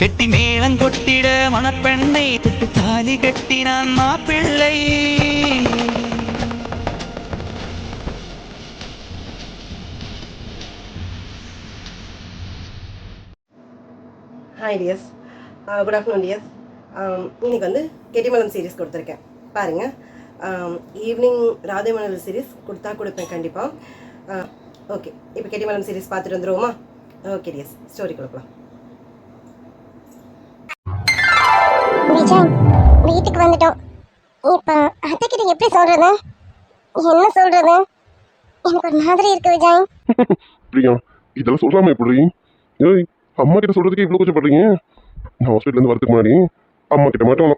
கெட்டி மேளம் கொட்டிட மணப்பெண்ணை தொட்டு தாலி கட்டினான் மாப்பிள்ளை. Hi dears, good afternoon dears. இன்னைக்கு வந்து கெட்டிமலம் சீரீஸ் கொடுத்துருக்கேன் பாருங்கள். ஈவினிங் ராதேமணல் சீரீஸ் கொடுப்பேன் கண்டிப்பாக. ஓகே, இப்போ கெட்டிமலம் சீரீஸ் பார்த்துட்டு வந்துடுவோமா? ஓகே டியர்ஸ், ஸ்டோரி கொடுக்கலாம். விஜய், வீட்டுக்கு வந்துட்டோம். இப்போ அத்தைக்கிட்ட எப்படி சொல்றது, என்ன சொல்றது? எனக்கு ஒரு மாதிரி இருக்கு விஜய். பிரியா, இதெல்லாம் சொல்லாம எப்படி? ஏய், அம்மா கிட்ட சொல்றதுக்கு இவ்வளவு கொஞ்சம் பண்றீங்க? நான் ஹாஸ்பிட்டல் இருந்து வரதுக்கு முன்னாடி அம்மா கிட்ட மட்டும்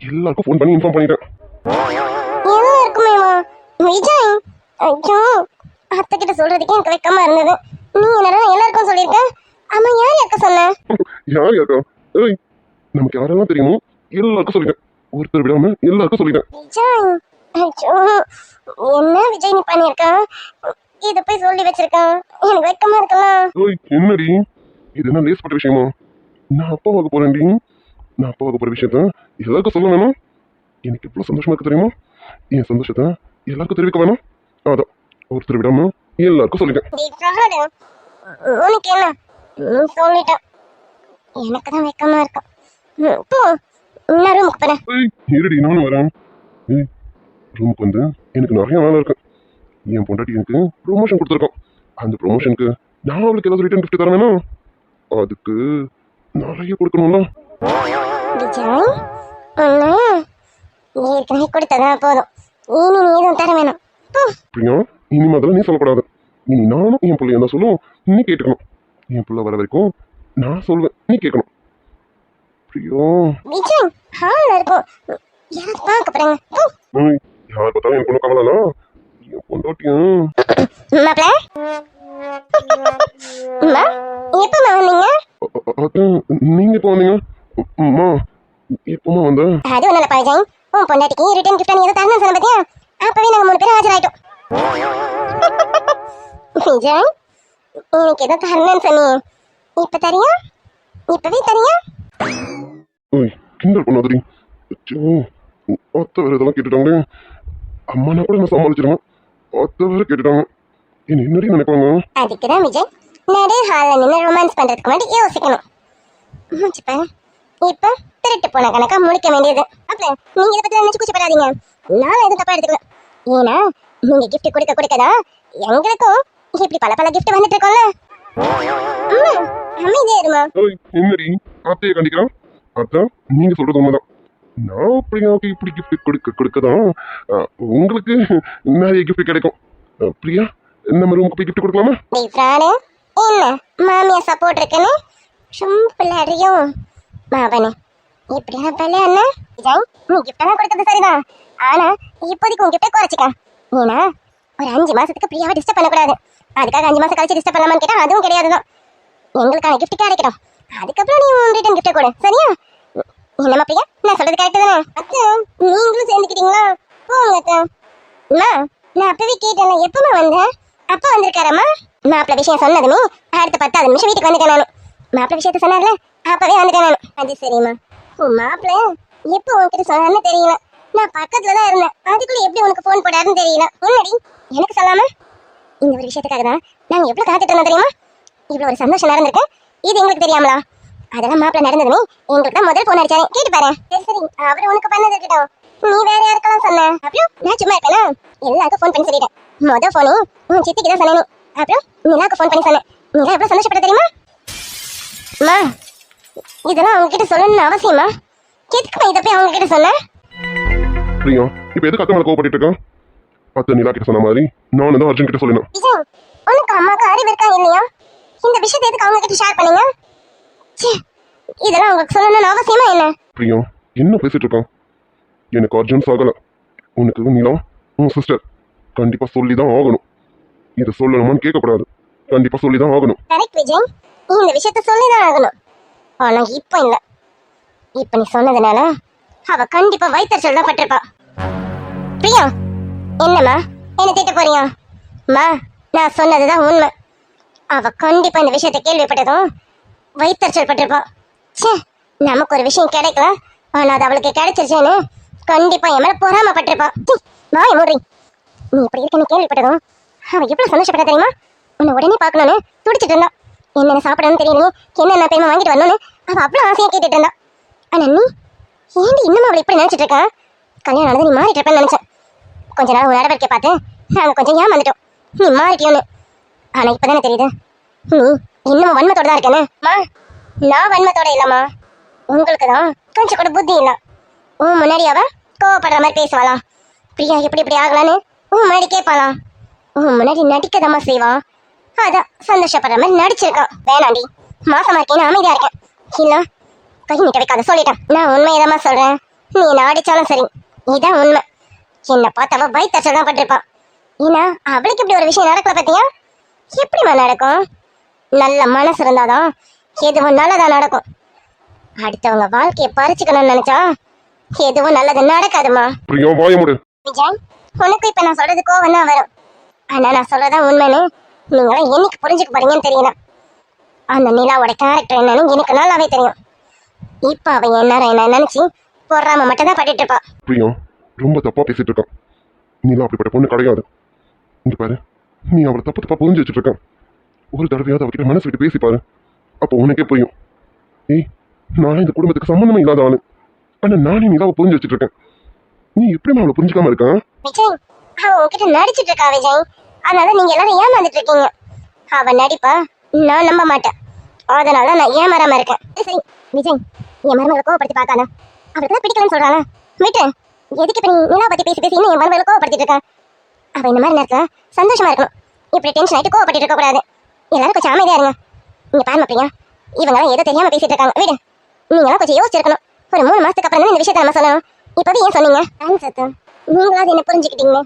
எல்லாருக்கும் ஃபோன் பண்ணி இன்ஃபார்ம் பண்ணிட்டேன். எல்லாருக்குமேவா விஜய்? ஐயோ, அத்தை கிட்ட சொல்றதுக்கு எனக்கு வெக்கமா இருந்தது. நீ என்னடா எல்லாருக்கும் சொல்லிருக்க? அம்மா யார் யாருக்க சொன்ன? யார் யாருக்கா? ஏய், நமக்கு யாரெல்லாம் தெரியுமோ எல்லாருக்கும் சொல்லிட்டேன். ஒருத்தர் விடாம எல்லாருக்கும் சொல்லிட்டேன். விஜய், ஐயோ, என்ன விஜய் நீ பண்ணிருக்க? இத போய் சொல்லி வச்சிருக்க, எனக்கு வெக்கமா இருக்கலாம். ஏய், என்னடி இது? என்ன லேஸ்பட்ட விஷயமா? நான் அப்பா வாங்க போறேன்டி. நான் அப்பா வாங்க போற விஷயத்த எல்லாருக்கும் சொல்ல வேணும். எனக்கு எவ்வளவு சந்தோஷமா இருக்கு தெரியுமா? என் சந்தோஷத்தை எல்லாருக்கும் தெரிவிக்க வேணும். அதான் ஒருத்தர் விடாம எல்லாருக்கும் சொல்லிட்டேன். உனக்கு என்ன? நீ சொல்லிட்ட, எனக்கு தான் வெக்கமா இருக்கு. போ, நான் ரூமுக்கு போறேன். ஏய், இருடி, நானும் வரேன். ஏய், ரூமுக்கு வந்து எனக்கு நிறைய வேலை இருக்கு. என் பொண்டாட்டி எனக்கு ப்ரொமோஷன் கொடுத்துருக்கோம். அந்த ப்ரொமோஷனுக்கு நான் அவளுக்கு ஏதாவது ரிட்டர்ன் கிஃப்ட் தர வேணும். அதுக்கு நிறைய கொடுக்கணும்ல. விஜய், நீ ஏற்கனவே கொடுத்ததா போதும். இனி நீ எதுவும் தர வேணும். பிரியா, இனிமே அதெல்லாம் நீ சொல்லக்கூடாது. இனி நானும் என் பிள்ளைய தான் சொல்லுவோம், நீ கேட்டுக்கணும். என் பிள்ளை வர வரைக்கும் நான் சொல்வேன், நீ கேட்கணும். பிரியா, விஜய், ஹால்ல இருக்கும், யாராவது பார்க்க போறாங்க. யார் பார்த்தாலும் என் பொண்ணு கவலைனா என் பொண்டாட்டியும். மாப்பிள்ள, அம்மா எப்பமா வந்தீங்க? நீங்க இப்போ வந்தீங்க? அம்மா இப்பமா வந்த? அது ஒண்ணு இல்ல விஜய், உன் பொண்டாட்டிக்கு ரிட்டர்ன் கிஃப்ட் நீ ஏதோ தரணும் சொன்ன பாத்தியா? அப்பவே நாங்க 3 பேரும் ஆஜராயிட்டோம். விஜய், எனக்கு ஏதோ தரணும்னு சொன்னீங்க, இப்ப தரியா? இப்பவே தரியா? ஓய், கிண்டல் பண்ணாதடி. அத்தை வேற இதெல்லாம் கேட்டுட்டாங்களே. அம்மானா கூட நான் சமாளிச்சிருவேன், அத்தை வேற கேட்டுட்டாங்க. என்ன என்னடி நினைப்பாங்க? அதுக்குதான் விஜய், நடு ஹால்ல நின்று ரொமான்ஸ் பண்றதுக்கு முன்னாடி யோசிக்கணும். மூச்சு பாரு, இப்ப திருட்டு போன கணக்கா முடிக்க வேண்டியது. அப்ப நீங்க இதை பத்தி நினைச்சு கூச்சப்படாதீங்க. நான் எதுவும் தப்பா எடுத்துக்கல. ஏன்னா நீங்க கிஃப்ட் கொடுக்கதான் எங்களுக்கும் இப்படி பல கிஃப்ட் வந்துட்டு இருக்கோம்ல. அமைதியா இருமா. என்னடி அத்தையை கண்டிக்கிறான்? அத்தா, நீங்க சொல்றது உண்மைதான். நான் பிரியாவுக்கு இப்படி கிஃப்ட் கொடுக்கதான் உங்களுக்கு நிறைய கிஃப்ட் கிடைக்கும். பிரியா, நம்ம ரூமுக்கு போய் கிஃப்ட் கொடுக்கலாமா? என்ன மாமியா சப்போர்ட் இருக்குன்னு ரொம்ப பிள்ளையும் மாவனே இப்படியா பிள்ளை அண்ணா? விஜய், நீ கிஃப்டெல்லாம் கொடுக்கறது சரிதான், ஆனா இப்போதைக்கு உன் கிஃப்டை குறைச்சிக்க. ஏன்னா ஒரு 5 மாசத்துக்கு பிரியாவை டிஸ்டர்ப் பண்ணக்கூடாது. அதுக்காக 5 மாசம் கழிச்சு டிஸ்டர்ப் பண்ணலாமான்னு கேட்டா அதுவும் கிடையாதுதான். எங்களுக்கான கிஃப்ட் கிடைக்கணும், அதுக்கப்புறம் நீ உன் ரிட்டர்ன் கிஃப்ட் கொடு, சரியா? என்னம்மா பிரியா, நான் சொல்றது கரெக்ட் தானே? அத்தை, நீங்களும் சேர்ந்துக்கிட்டீங்களா? போங்க அத்தை. அம்மா, நான் அப்பவே கேட்டேன்ல, எப்பமா வந்தேன்? அப்பா வந்திருக்காரம்மா. மாப்பிள்ள விஷயம் சொன்னதுமே அடுத்த 10 நிமிஷம் வீட்டுக்கு வந்துட்டேன் நானு. மாப்பிள்ள விஷயத்த சொன்னார்ல, அப்பவே வந்துட்டேன் நானு. அது சரிம்மா. மாப்பிள்ள எப்போ உன்கிட்ட சொன்னார்னு தெரியல, நான் பக்கத்துல தான் இருந்தேன். அதுக்குள்ள எப்படி உனக்கு போன் போடாருன்னு தெரியல. என்னடி எனக்கு சொல்லாம? இந்த ஒரு விஷயத்துக்காக தான் நாங்க எவ்வளவு காத்துட்டு இருந்தோம் தெரியுமா? இவ்வளவு ஒரு சந்தோஷம் நடந்திருக்கு, இது எங்களுக்கு தெரியாமலா? அதெல்லாம் மாப்பிள்ள நடந்ததுமே எங்களுக்கு தான் முதல் போன் அடிச்சாரு. கேட்டு பாரு. சரி சரி, அவரு உனக்கு பண்ணது இருக்கட்டும், நீ வேற யாருக்கெல்லாம் சொன்ன? அப்புறம் நான் சும்மா இருப்பேனா? எல்லாருக்கும் ஃபோன் பண்ணி சொல்லிட்டேன். முதல் போனு உன் சித்திக்கு தான் சொன்னேன். அப்புறம் நிலாக்கு ஃபோன் பண்ணி சொன்னேன். நீங்க எவ்வளவு சந்தோஷப்பட்ட தெரியுமா? அம்மா, இதெல்லாம் அவங்க கிட்ட சொல்லணும்னு அவசியமா? எதுக்குமா இதை போய் அவங்க கிட்ட சொன்ன? பிரியா, இப்ப எதுக்கு அத்தை மேல கோவப்பட்டு இருக்கா? அத்தை நிலா கிட்ட சொன்ன மாதிரி நானும் தான் அர்ஜுன் கிட்ட சொல்லணும். விஜய், உனக்கு அம்மாவுக்கு அறிவு இருக்கா இல்லையா? இந்த விஷயத்தை எதுக்கு அவங்க கிட்ட ஷேர் பண்ணீங்க? இதெல்லாம் உங்களுக்கு சொல்லணும்னு அவசியமா என்ன? பிரியா, என்ன பேசிட்டு இருக்கான்? எனக்கு அர்ஜுன் சாகல, உனக்கு நிலா உன் சிஸ்டர். கண்டிப்பா சொல்லிதான் ஆகணும். இதை சொல்லணுமான்னு கேட்கக்கூடாது, கண்டிப்பா சொல்லிதான் ஆகணும். கரெக்ட் விஜய், இந்த விஷயத்த சொல்லிதான் ஆகணும். ஆனா இப்ப இல்ல, இப்ப நீ சொன்னதுனால அவ கண்டிப்பா வயிற்றுச்சல் தான் பட்டிருப்பா. பிரியா, என்னம்மா என்ன திட்ட போறியா? அம்மா, நான் சொன்னதுதான் உண்மை. அவ கண்டிப்பா இந்த விஷயத்த கேள்விப்பட்டதும் வயிற்றுச்சல் பட்டிருப்பா. ச்சே, நமக்கு ஒரு விஷயம் கிடைக்கல, ஆனா அது அவளுக்கு கிடைச்சிருச்சேன்னு கண்டிப்பா என் மேல பொறாமப்பட்டிருப்பான். வாய மூடி. நீ இப்படி இருக்கன்னு கேள்விப்பட்டதும் அவ எவ்வளவு சந்தோஷப்பட்டா தெரியுமா? உன்னை உடனே பார்க்கணும்னு துடிச்சிட்டு இருந்தா. என்னென்ன சாப்பிடணும்னு தெரியலையே, என்னென்ன பெருமை வாங்கிட்டு வரணும்னு அவ அவ்வளவு ஆசையா கேட்டுட்டு இருந்தா. ஆனா நீ ஏண்டி இன்னும் அவளை இப்படி நினைச்சிட்டு இருக்க? கல்யாணம் ஆனது நீ மாறிட்டு இருப்பேன்னு நினைச்சேன். கொஞ்ச நாள் உன் நடவடிக்கை பார்த்து நாங்க கொஞ்சம் ஏமாந்துட்டோம், நீ மாறிட்டியோன்னு. ஆனா இப்பதானே தெரியுது நீ இன்னும் வன்மத்தோட தான் இருக்கேன்னு. நான் வன்மத்தோட இல்லம்மா, உங்களுக்கு தான் கொஞ்சம் கூட புத்தி இல்ல. உன் முன்னாடி அவ கோவப்படுற மாதிரி பேசுவாளா? பிரியா எப்படி இப்படி ஆகலான்னு உன் முன்னாடி கேட்பாளா? உன் முன்னாடி நடிக்கதாம்மா செய்வா. அதான் சந்தோஷப்படுற மாதிரி நடிச்சிருக்கான். வேணாண்டி, மாசமா இருக்கேன்னு அமைதியா இருக்கேன். இல்ல கை நீட்ட வைக்காத, சொல்லிட்டேன். நான் உண்மையதாம்மா சொல்றேன். நீ என்ன அடிச்சாலும் சரி, இதான் உண்மை. என்னை பார்த்தவ வயிற்றுச்சல் தான் பட்டிருப்பான். ஏன்னா அவளுக்கு இப்படி ஒரு விஷயம் நடக்கல பத்தியா? எப்படிமா நடக்கும்? நல்ல மனசு இருந்தாதான் எதுவும் நல்லதா நடக்கும். அடுத்தவங்க வாழ்க்கையை பறிச்சுக்கணும்னு நினைச்சா எதுவும் நல்லது நடக்காதுமா. பிரியா வாய மூடு. விஜய், உனக்கு இப்ப நான் சொல்றது கோவம் தான் வரும். ஆனா நான் சொல்றதா உண்மைன்னு நீங்களாம் என்னைக்கு புரிஞ்சுக்க போறீங்கன்னு தெரியல. அந்த நிலாவோட கேரக்டர் என்னன்னு எனக்கு நல்லாவே தெரியும். இப்ப அவ என்ன நினைச்சு பொறாம மட்டும் தான் பட்டுட்டு இருப்பா. பிரியா ரொம்ப தப்பா பேசிட்டு இருக்கான். நீலாம் அப்படிப்பட்ட பொண்ணு கிடையாது. இங்க பாரு, நீ அவளை தப்பா புரிஞ்சு வச்சுட்டு இருக்க. ஒரு தடவையாவது அவகிட்ட மனசு விட்டு பேசி பாரு, அப்போ உனக்கே புரியும். ஏய், நான் இந்த குடும்பத்துக்கு சம்பந்தமே இல்லாத ஆளு. ஆனா நானே நீலாவை புரிஞ்சு வச்சுட்டு இருக்கேன். நீ எப்படிமா அவளை புரிஞ்சுக்காம இருக்க? விஜய், அவ உங்ககிட்ட நடிச்சிட்டு இருக்கா விஜய். அதனால நீங்க எல்லாரும் ஏமாந்துட்டு இருக்கீங்க. அவ நடிப்பா நான் நம்ப மாட்டேன். அதனால நான் ஏமாறாம இருக்கேன். சரி விஜய், என் மருமகளை கோவப்படுத்தி பார்க்காத. அவளுக்கு தான் பிடிக்கலன்னு சொல்றாங்க, விட்டு. எதுக்கு இப்ப நீ நிலா பத்தி பேசி பேசி இன்னும் என் மருமகளை கோவப்படுத்திட்டு இருக்க? அவ இந்த மாதிரி நேரத்துல சந்தோஷமா இருக்கணும். இப்படி டென்ஷன் ஆயிட்டு கோவப்பட்டு இருக்க கூடாது. எல்லாரும் கொஞ்சம் அமைதியா இருங்க. இங்க பாருமா பிரியா, இவங்க எல்லாம் ஏதோ தெரியாம பேசிட்டு இருக்காங்க, விடு. நீங்க எல்லாம் கொஞ்சம் யோசிச்சிருக்கணும். ஒரு 3 மாசத்துக்கு அப்புறம் தான் இந்த விஷயத்த நம்ம சொல்லணும். இப்பவே ஏன் சொன்னீங்க? நீங்களாவது என்ன புரிஞ்சுக்கிட்டீங்க,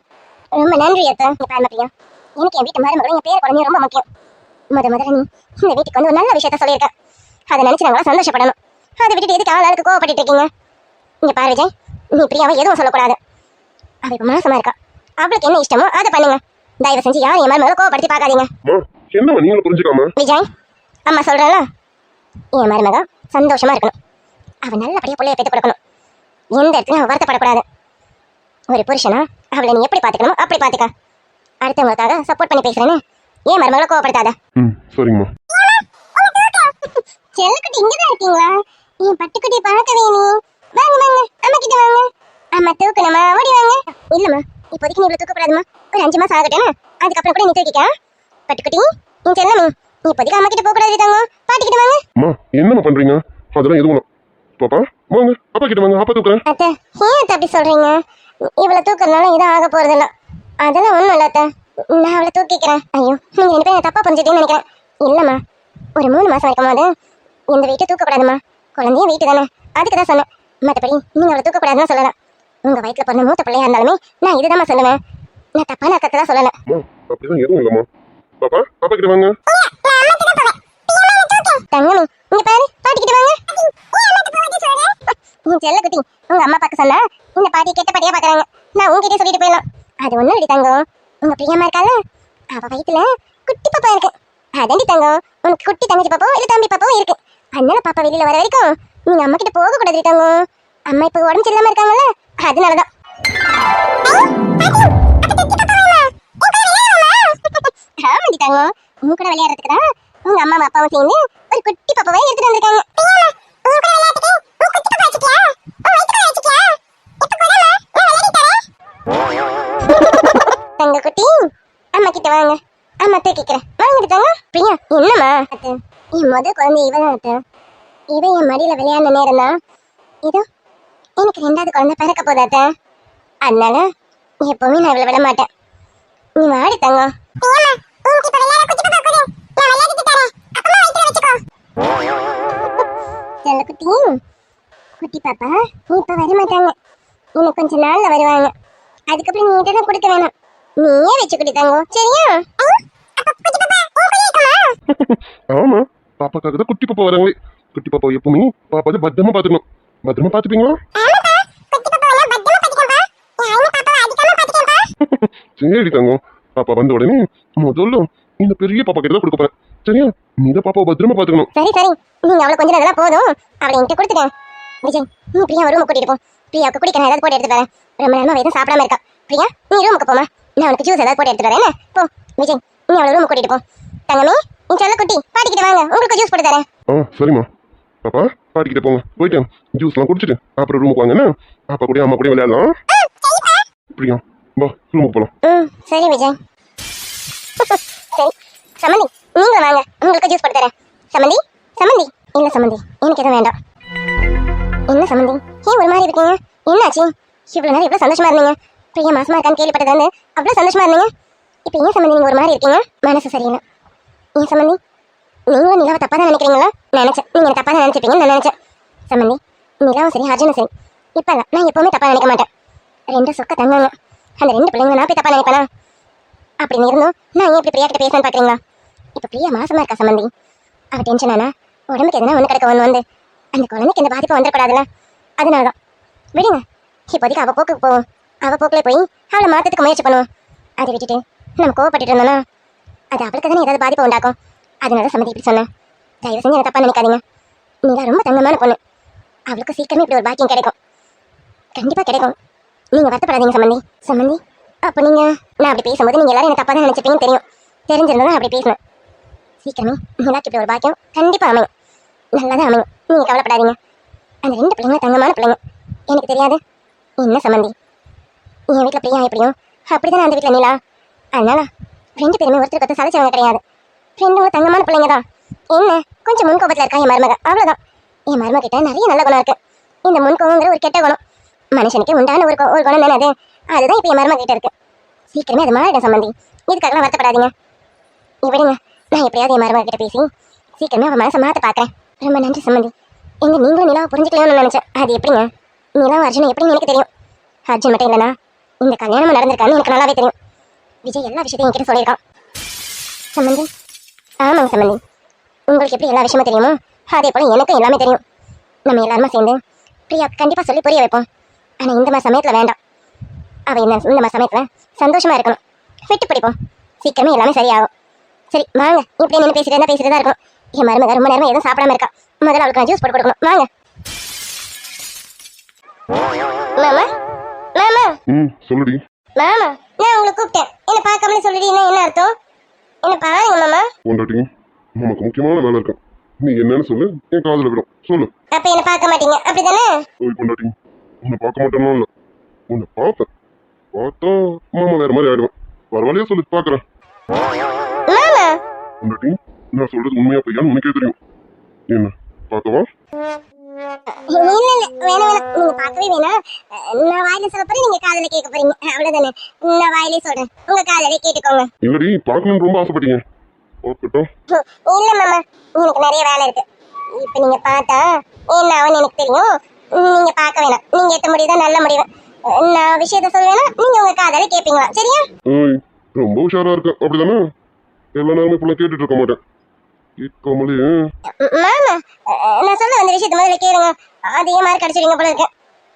ரொம்ப நன்றி அத்தை. இங்க பாருமா பிரியா, எனக்கு என் வீட்டு மருமகளும் என் பேர குழந்தையும் ரொம்ப முக்கியம். முதல்ல நீ இந்த வீட்டுக்கு வந்து ஒரு நல்ல விஷயத்த சொல்லியிருக்கேன். அதை நினைச்சு நாங்களா சந்தோஷப்படணும். அதை விட்டுட்டு எதுக்கு ஆளுக்கு கோவப்பட்டு இருக்கீங்க? இங்க பாரு விஜய், நீ பிரியாவை எதுவும் சொல்லக்கூடாது. அவ இப்ப மாசமா இருக்கா, அவளுக்கு என்ன இஷ்டமோ அதை பண்ணுங்க. தயவு செஞ்சு யாரும் என் மருமகளை கோவப்படுத்தி பார்க்காதீங்க. என்னவா நீங்களும் புரிஞ்சுக்காம? விஜய், அம்மா சொல்றேன்ல, என் மருமக சந்தோஷமா இருக்கணும். அவ நல்லபடியா பிள்ளைய பெற்று கொடுக்கணும். எந்த இடத்துலயும் அவ வருத்தப்படக்கூடாது. ஒரு புருஷனா அவளை நீ எப்படி பாத்துக்கணுமோ அப்படி பாத்துக்க. அடுத்தவங்களுக்காக சப்போர்ட் பண்ணி பேசுறேன்னு ஏன் மருமகளை கோவப்படுத்தாத. சரிங்கம்மா. செல்லக்குட்டி இங்கதான் இருக்கீங்களா? என் பட்டுக்குட்டி பார்க்கவே நீ. வாங்க வாங்க, அம்மா கிட்ட வாங்க. அம்மா தூக்கணுமா? ஓடி வாங்க. இல்லம்மா, இப்போதைக்கு நீ இவ்வளவு தூக்கக்கூடாதுமா. ஒரு 5 மாசம் ஆகட்டேனா, அதுக்கப்புறம் கூட நீ தூக்கிக்க. பட்டுக்குட்டி, நீ செல்லமே, நீ இப்போதைக்கு அம்மா கிட்ட போக கூடாது. தாங்க பாட்டிக்கிட்ட வாங்க. அம்மா என்னம்மா பண்றீங்க? அதெல்லாம் எதுவும் பாப்பா வாங்க, அப்பா கிட்ட வாங்க, அப்பா தூக்குறேன். அத்தை, ஏன் அப்படி சொல்றீங்க? இவ்வளவு தூக்கறதுனால எதுவும் ஆக போறது இல்ல. அதெல்லாம் ஒண்ணும் இல்ல அத்தை, நான் அவளை தூக்கிக்கிறேன். ஐயோ, நீங்க 2 பேரும் தப்பா புரிஞ்சுட்டீங்கன்னு நினைக்கிறேன். இல்லம்மா, ஒரு 3 மாசம் இருக்கும்போது இந்த வீட்டை தூக்கக்கூடாதுமா. குழந்தைய வீட்டு தானே, அதுக்கு தான் சொன்னேன். மற்றபடி நீங்க அவளை தூக்கக்கூடாதுன்னு சொல்லல. உங்க வயிற்றுல பிறந்த மூத்த பிள்ளையா இருந்தாலுமே நான் இதுதான் சொல்லுவேன். நான் தப்பான அக்கத்தை சொல்லல. அப்படிதான் எதுவும் இல்லம்மா. பாப்பா பாப்பா கிட்ட வாங்க. தங்கமி, இங்க பாரு, பாட்டிக்கிட்ட வாங்க. நீ செல்லக்குட்டி, உங்க அம்மா பார்க்க சொன்னா இந்த பாட்டி கெட்ட பாட்டியா பாக்குறாங்க. நான் உங்ககிட்டயே சொல்லிட்டு போயிடலாம். அது ஒண்ணும் இல்லடி தங்கம், உங்க பிரியமா இருக்கால, அவ வயிற்றுல குட்டி பாப்பா இருக்கு. அதண்டி தங்கம், உனக்கு குட்டி தங்கச்சி பாப்பாவும் இல்ல தம்பி பாப்பாவும் இருக்கு. அதனால பாப்பா வெளியில வர வரைக்கும் நீங்க அம்மா கிட்ட போக கூடாது தங்கம். அம்மா இப்ப உடம்பு சரியில்லாம இருக்காங்கல்ல, அதனாலதான். ஆமாடி தங்கம், உங்க கூட விளையாடுறதுக்கு தான் உங்க அம்மா அப்பாவும் சேர்ந்து ஒரு குட்டி பாப்பாவை எடுத்துட்டு வந்திருக்காங்க. தங்க குட்டி, அம்மா கிட்ட வாங்க, அம்மா தூக்கிக்கிறேன். வாங்கிட்டு தாங்க. பிரியா, என்னம்மா? அத்தை, என் முதல் குழந்தை இவதான் அத்தை. இவ என் மடியில விளையாடின நேரம் தான் இதோ எனக்கு 2வது குழந்தை பிறக்க போகுது அத்தை. அதனால எப்பவுமே நான் இவளை விட மாட்டேன். நீ வாடி தங்கம். செல்லக்குட்டி, குட்டி பாப்பா நீ இப்ப வர மாட்டாங்க, இன்னும் கொஞ்ச நாள்ல வருவாங்க. அதுக்கப்புறம் நீ தான் கொடுக்க வேணாம், நீயே வச்சு குடித்தாங்க, சரியா? ஆமா, பாப்பாக்காக தான் குட்டி பாப்பா வராங்களே. குட்டி பாப்பா எப்பவுமே பாப்பா பத்திரமா பாத்துக்கணும். பத்திரமா பாத்துப்பீங்களா? சரி தங்கம், பாப்பா வந்த உடனே முதல்ல இந்த பெரிய பாப்பா கிட்ட தான் கொடுக்க போறேன். சரியா? நீ தான் பாப்பாவை பத்திரமா பாத்துக்கணும். சரி சரி, நீங்க அவளை கொஞ்சம் அதெல்லாம் போதும், அவளை என்கிட்ட கொடுத்துட்டேன். விஜய், நீ பிரியா ரூமுக்கு கூட்டிட்டு போ. பிரியாவுக்கு குடிக்க ஏதாவது போட்டு எடுத்து வரேன். ரொம்ப நேரமா எதுவும் சாப்பிடாம இருக்கா. பிரியா, நீ ரூமுக்கு போமா, நான் உனக்கு ஜூஸ் ஏதாவது போட்டு எடுத்து வரேன். என்ன போ விஜய், நீ அவளை ரூமுக்கு கூட்டிட்டு போ. தங்கமே, நீ சொல்ல குட்டி பாட்டிக்கிட்ட வாங்க, உங்களுக்கு ஜூஸ் போட்டு தரேன். சரிம்மா. பாப்பா பாட்டிக்கிட்ட போங்க, போயிட்டு ஜூஸ்லாம் குடிச்சிட்டு அப்புறம் ரூமுக்கு வாங்க. என்ன அப்பா கூட அம்மா கூட விளையாடலாம். பிரியா வா, ரூமுக்கு போலாம். சரி விஜய். சரி சமந்தி, நீங்க வாங்க, உங்களுக்கு ஜூஸ் போட்டு தரேன். சமந்தி சமந்தி, இல்ல சமந்தி, எனக்கு எதுவும் வேண்டாம். என்ன சமந்தி, ஏன் ஒரு மாதிரி இருக்கீங்க? என்னாச்சு? இவ்வளவு நேரம் இவ்வளவு சந்தோஷமா இருந்தீங்க. பிரியா மாசமா இருக்கான்னு கேள்விப்பட்டது வந்து அவ்வளவு சந்தோஷமா இருந்தீங்க. இப்போ ஏன் சமந்தி நீங்க ஒரு மாதிரி இருக்கீங்க? மனசு சரியில்லை. ஏன் சமந்தி, நீங்களும் நிலாவை தப்பா தான் நினைக்கிறீங்களா? நினைச்சேன், நீங்க தப்பா தான் நினைச்சிருப்பீங்கன்னு நான் நினைச்சேன். சமந்தி, நிலாவும் சரி அர்ஜுனும் சரி, இப்ப இல்ல, நான் எப்பவுமே தப்பா நினைக்க மாட்டேன். ரெண்டு சொக்க தங்கங்க, அந்த ரெண்டு பிள்ளைங்க நான் போய் தப்பா நினைப்பேனா? அப்படின்னு இருந்தும் நான் ஏன் இப்படி பிரியா கிட்ட பேசணும்னு பாக்குறீங்களா? இப்ப பிரியா மாசமா இருக்கா சமந்தி, அவ டென்ஷன் ஆனா உடம்புக்கு எதனா ஒண்ணு கிடக்க ஒண்ணு வந்து அந்த குழந்தைக்கு இந்த பாதிப்பு வந்துடக்கூடாதுல்ல. அதனாலதான் விடுங்க, இப்போதைக்கு அவ போக்குக்கு போவோம். அவ போக்குல போய் அவளை மாத்தத்துக்கு முயற்சி பண்ணுவோம். அதை விட்டுட்டு நம்ம கோவப்பட்டு இருந்தோம்னா அது அவளுக்கு தானே ஏதாவது பாதிப்பு உண்டாக்கும். அதனால சமந்தி இப்படி சொன்னேன். தயவு செஞ்சு என்ன தப்பா நினைக்காதீங்க. நீங்க ரொம்ப தங்கமான பொண்ணு, அவளுக்கு சீக்கிரமே இப்படி ஒரு பாக்கியம் கிடைக்கும், கண்டிப்பா கிடைக்கும். நீங்க வருத்தப்படாதீங்க சமந்தி. சமந்தி, அப்போ நீங்க நான் அப்படி பேசும்போது நீங்க எல்லாரும் என்ன தப்பா தான் நினைச்சிப்பீங்கன்னு தெரியும். தெரிஞ்சிருந்தா அப்படி பேசணும். சீக்கிரமே நிலாக்கு இப்படி ஒரு பாக்கியம் கண்டிப்பா அமையும், நல்லாதான் அமையும். நீங்க கவலைப்படாதீங்க. அந்த ரெண்டு பிள்ளைங்க தங்கமான பிள்ளைங்க, எனக்கு தெரியாது. என்ன சமந்தி, என் வீட்டில் பிரியா எப்படியும் அப்படிதானே அந்த வீட்டில் நிலா. அதனால ரெண்டு பேருமே ஒருத்தருக்கு ஒருத்தர் சலைச்சவங்க கிடையாது. ரெண்டுமே தங்கமான பிள்ளைங்க தான். என்ன கொஞ்சம் முன்கோபத்தில் இருக்கா என் மருமக, அவ்வளோதான். என் மருமக கிட்ட நிறைய நல்ல குணம் இருக்கு. இந்த முன்கோபங்கிற ஒரு கெட்ட குணம் மனுஷனுக்கு உண்டான ஒரு குணம் தானே அது. அதுதான் இப்போ என் மருமக கிட்ட இருக்கு. சீக்கிரமே அது மாறிடும் சம்பந்தி, இதுக்காகலாம் வருத்தப்படாதீங்க. விடுங்க, நான் எப்படியாவது என் மருமக கிட்ட பேசி சீக்கிரமே அவன் மனசை மாற்ற பார்க்குறேன். ரொம்ப நன்றி சம்பந்தி. எங்க நீங்களும் நிலாவை புரிஞ்சுக்கலாம்னு நினைச்சேன். அது எப்படிங்க? நிலாவும் அர்ஜுன் எப்படின்னு எனக்கு தெரியும். அர்ஜுன் மட்டும் இல்லைனா இந்த கல்யாணம் நடந்திருக்கான்னு எனக்கு நல்லாவே தெரியும். விஜய் எல்லா விஷயத்தையும் என்கிட்ட சொல்லியிருக்கான். சம்பந்தி, ஆமாங்க சம்பந்தி, உங்களுக்கு எப்படி எல்லா விஷயமும் தெரியுமோ அதே போல எனக்கும் எல்லாமே தெரியும். நம்ம எல்லாருமே சேர்ந்து பிரியா கண்டிப்பாக சொல்லி புரிய வைப்போம். ஆனால் இந்த மாதிரி சமயத்தில் வேண்டாம். அவள் என்ன இந்த மாதிரி சமயத்தில் சந்தோஷமா இருக்கணும். விட்டு பிடிப்போம், சீக்கிரமே எல்லாமே சரியாகும். சரி வாங்க, இப்படி நின்று பேசிட்டு தான் இருக்கும். என் மருமக ரொம்ப நேரமா எதுவும் சாப்பிடாம இருக்கா. முதல்ல அவளுக்கு நான் ஜூஸ் போட்டு கொடுக்கணும். வாங்க மாமா. மாமா சொல்லுடி. மாமா, நான் உங்களை கூப்பிட்டேன், என்ன பார்க்காமலே சொல்லிட்டீங்கன்னா என்ன அர்த்தம்? என்ன பாருங்க மாமா. பொண்டாட்டி, நமக்கு முக்கியமான வேலை இருக்கு. நீ என்னன்னு சொல்லு, என் காதுல விடும். சொல்லு. அப்ப என்ன பார்க்க மாட்டீங்க அப்படிதானே? ஓய் பொண்டாட்டி, உன்னை பார்க்க மாட்டேன்னா இல்ல, உன்னை பார்த்தா மாமா வேற மாதிரி ஆயிடுவேன். பரவாயில்லையா சொல்லு, பாக்குறேன். மாமா, பொண்டாட்டி, நான் சொல்றது உண்மையா பையான்னு உனக்கே தெரியும். என்ன பார்க்கவா? இல்ல இல்ல, வேணாம் வேணாம், நீங்க பார்க்கவே வேணாம். நான் வாயில சொல்ல போறேன், நீங்க காதுல கேட்க போறீங்க, அவ்வளவுதானே. நான் வாயிலே சொல்றேன், உங்க காதுல கேட்டுக்கோங்க. இல்லடி, பார்க்கணும்னு ரொம்ப ஆசைப்பட்டீங்க. பார்க்கட்டும். இல்ல மாமா, எனக்கு நிறைய வேலை இருக்கு. இப்ப நீங்க பார்த்தா என்ன ஆகும்னு எனக்கு தெரியும். நீங்க பார்க்க வேணாம், நீங்க எத்த முடியுதான் நல்ல முடிவு. நான் விஷயத்த சொல்லுவேன்னா நீங்க உங்க காதால கேட்பீங்களா? சரியா? ஓய், ரொம்ப உஷாரா இருக்க அப்படிதானே? எல்லா நேரமும் இப்ப கேட்டுட்டு இருக்க மாட்டேன். கேட்காமலே மாமா, நான் சொல்ல வந்த விஷயத்த முதல்ல கேளுங்க. அதே மாதிரி கிடைச்சிருங்க போல இருக்கு.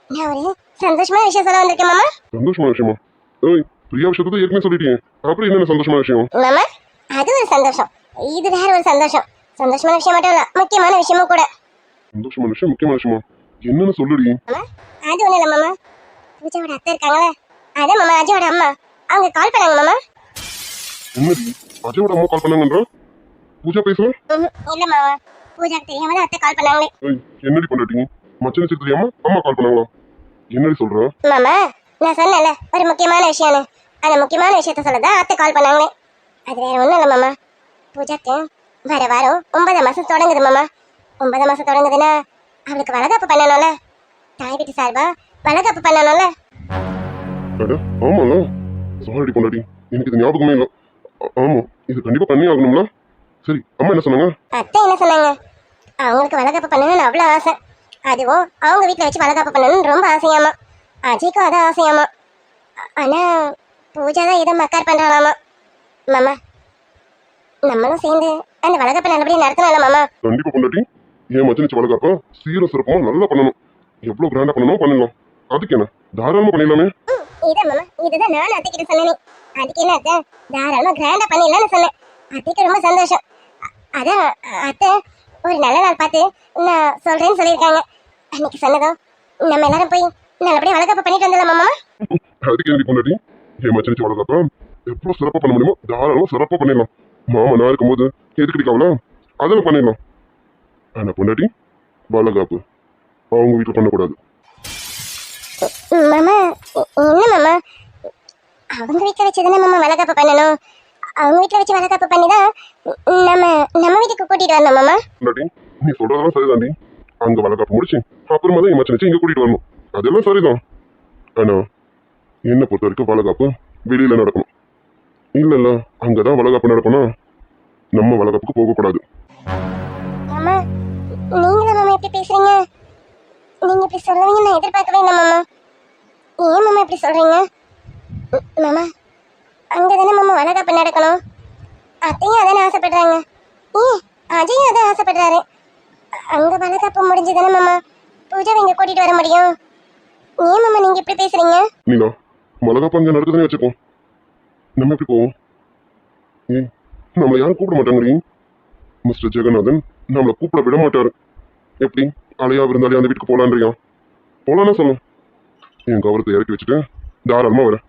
நான் ஒரு சந்தோஷமான விஷயம் சொல்ல வந்திருக்கேன் மாமா. சந்தோஷமான விஷயமா? ஓய், பிரியா விஷயத்தை ஏற்கனவே சொல்லிட்டீங்க, அப்புறம் என்னென்ன சந்தோஷமான விஷயம்? மாமா, அது ஒரு சந்தோஷம், இது வேற ஒரு சந்தோஷம். சந்தோஷமான விஷயம் மட்டும் இல்ல, முக்கியமான விஷயமும் கூட. சந்தோஷமான விஷயம், முக்கியமான விஷயமா? என்னன்னு சொல்லுடி. அது ஒண்ணு இல்ல மாமா, பூஜாவோட அத்தை இருக்காங்களே, அதான் மாமா அஜயோட அம்மா, அவங்க கால் பண்ணாங்க மாமா. என்னடி, அஜயோட அம்மா கால் பண்ணாங்கன்ற? பூஜா பேசுறேன். இல்ல மாமா, பூஜாக்கு தெரியாம தான் அத்தை கால் பண்ணாங்களே. என்னடி பண்ணாட்டீங்க? மச்சனுக்கு தெரியாம அம்மா கால் பண்ணாங்களா? என்னடி சொல்ற? மாமா, நான் சொன்னல ஒரு முக்கியமான விஷயம்னு, அந்த முக்கியமான விஷயத்த சொல்லதான் அத்தை கால் பண்ணாங்களே. அது வேற ஒண்ணும் இல்ல மாமா, பூஜாக்கு வர வாரம் 9 மாசம் தொடங்குது மாமா. 9 மாசம் தொடங்குதுன்னா அவளுக்கு வளகாப்பு பண்ணணும்ல, தாய் வீட்டு சார்பா வளகாப்பு பண்ணணும்ல. ஆமாண்ணா, சாரி பொண்டாட்டி, எனக்கு இது ஞாபகமே இல்லை. ஆமா, இது கண்டிப்பா பண்ணி ஆகணும்ல. சரி, அம்மா என்ன சொன்னாங்க? அத்தை என்ன சொன்னாங்க, அவங்களுக்கு வளகாப்பு பண்ணணும்னு அவ்வளவு ஆசை. அதுவும் அவங்க வீட்டுல வச்சு வளகாப்பு பண்ணணும்னு ரொம்ப ஆசையாமா. அஜய்க்கும் அதான் ஆசையாமா. ஆனா பூஜா தான் ஏதோ மக்கார் பண்றாளாமா. மாமா, நம்மளும் சேர்ந்து அந்த வளகாப்பை நல்லபடியா நடத்தணும்ல மாமா. கண்டிப்பா பொண்டாட்டி, என் மச்சனிச்சு வளகாப்ப சீர சிறப்பமா நல்லா பண்ணணும். எவ்வளவு கிராண்டா பண்ணணும் பண்ணலாம். அதுக்கு என்ன, தாராளமா பண்ணிடலாமே. இதான் மாமா, இதுதான் நானும் அத்தைக்கிட்ட சொன்னேனே. அதுக்கு என்ன அத்தை, தாராளமா கிராண்டா பண்ணிடலாம்னு சொன்னேன். அத்தைக்கு ரொம்ப சந்தோஷம். அதான் அத்தை ஒரு நல்ல நாள் பார்த்து நான் சொல்றேன்னு சொல்லியிருக்காங்க. அன்னைக்கு சொன்னதும் நம்ம எல்லாரும் போய் நல்லபடியா வளர்க்கப்ப பண்ணிட்டு வந்துடலாம் மாமா. அதுக்கு என்னடி பொண்டாட்டி என் மச்சனிச்சு வளர்க்கப்ப எவ்வளவு சிறப்பா பண்ண முடியுமோ தாராளமா சிறப்பா பண்ணிடலாம். மாமா நான் இருக்கும்போது எதுக்கு கவலை, அதெல்லாம் பண்ணிடலாம். ஆனா பொண்டாட்டி வளகாப்பு அவங்க வீட்டுல பண்ணக்கூடாது. மாமா என்ன மாமா, அவங்க வீட்டுல வச்சுதானே மாமா வளகாப்பு பண்ணணும். அவங்க வீட்டுல வச்சு வளகாப்பு பண்ணிதான் நம்ம வீட்டுக்கு கூட்டிட்டு வரணும் மாமா. பொண்டாட்டி நீ சொல்றதெல்லாம் சரிதாண்டி. அங்க வளகாப்பு முடிச்சு அப்புறமா தான் என் மச்சனிச்சு இங்க கூட்டிட்டு வரணும். அதெல்லாம் சரிதான். ஆனா என்ன பொறுத்த வரைக்கும் வளகாப்பு வெளியில நடக்கணும். இல்ல அங்கதான் வளகாப்பு நடக்கணும். நம்ம வளகாப்புக்கு போகக்கூடாது. மாமா நீங்க மாமா எப்படி பேசுறீங்க? நீங்க இப்படி சொல்லுவீங்க நான் எதிர்பார்க்கவே இல்லை மாமா. ஏன் மாமா இப்படி சொல்றீங்க? மாமா அங்கதானே மாமா வளகாப்பு நடக்கணும். அத்தையும் அதானே ஆசைப்படுறாங்க. ஏன் அஜயும் அதான் ஆசைப்படுறாரு. அங்க வளகாப்பு முடிஞ்சுதானே மாமா பூஜாவை இங்க கூட்டிட்டு வர முடியும். ஏன் மாமா நீங்க இப்படி பேசுறீங்க? நீலா வளகாப்பு அங்க நடக்குதுன்னு வச்சுக்கோ, நம்ம எப்படி போவோம்? ஏன் நம்மளை யாரும் கூப்பிட மாட்டாங்கடி. மிஸ்டர் ஜெகநாதன் நம்மளை கூப்பிட விட மாட்டாரு. எப்படி அலையா விருந்தாலே அந்த வீட்டுக்கு போலான்றியா? போலான்னா சொல்லும். என் கௌரவத்தை இறக்கி வச்சுட்டு தாராளமா வரேன்.